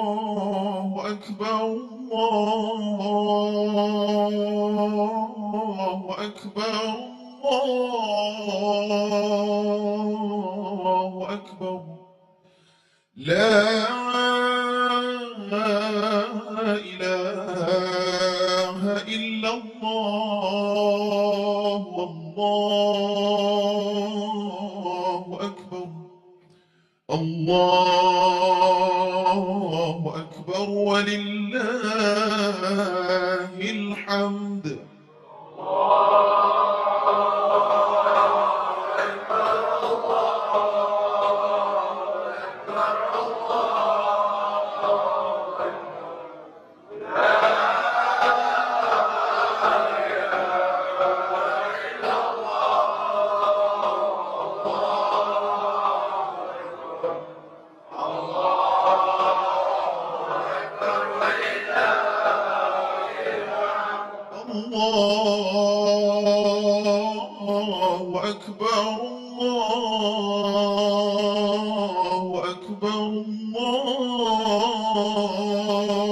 الله أكبر الله أكبر الله أكبر لا إله إلا الله والله أكبر الله أكبر ولله الحمد الله أكبر الله أكبر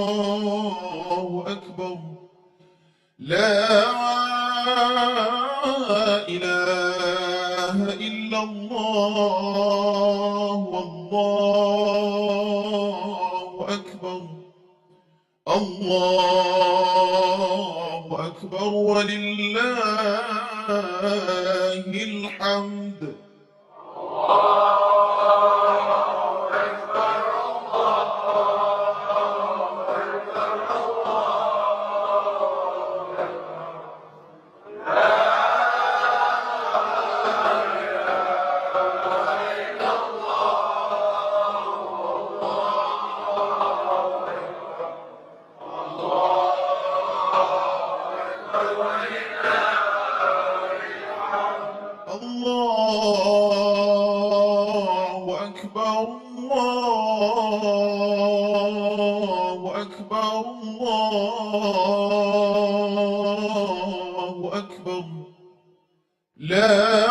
الله أكبر لا إله إلا الله والله أكبر الله أكبر ولله الحمد الله أكبر الله أكبر الله أكبر لا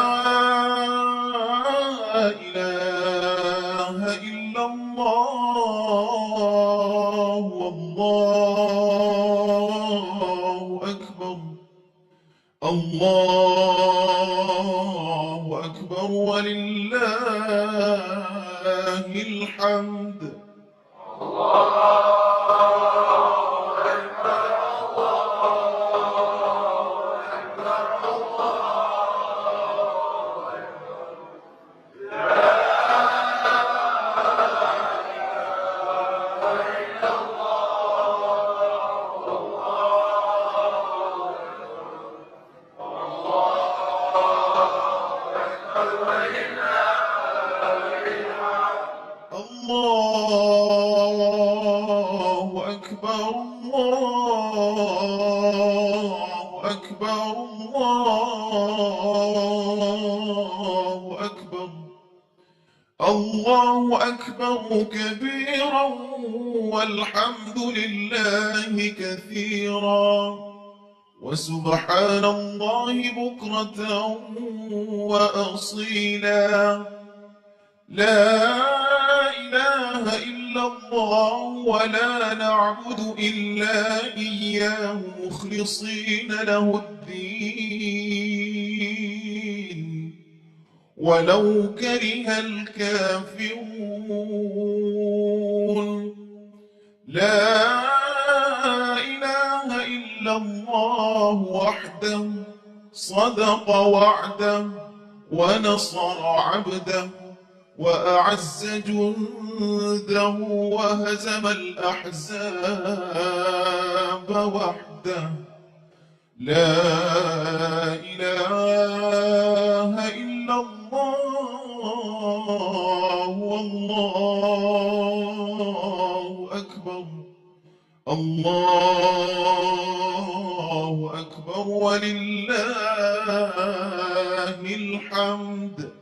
إله إلا الله والله أكبر الله أكبر ولله الحمد الله أكبر الله أكبر الله أكبر الله أكبر كبيرا والحمد لله كثيرا وسبحان الله بكرة وأصيلا لا إله إلا الله ولا نعبد إلا إياه مخلصين له الدين ولو كره الكافرون لا إله إلا الله وحده صدق وعده ونصر عبده وأعز جنده وهزم الأحزاب وحده لا إله إلا الله والله أكبر الله أكبر ولله الحمد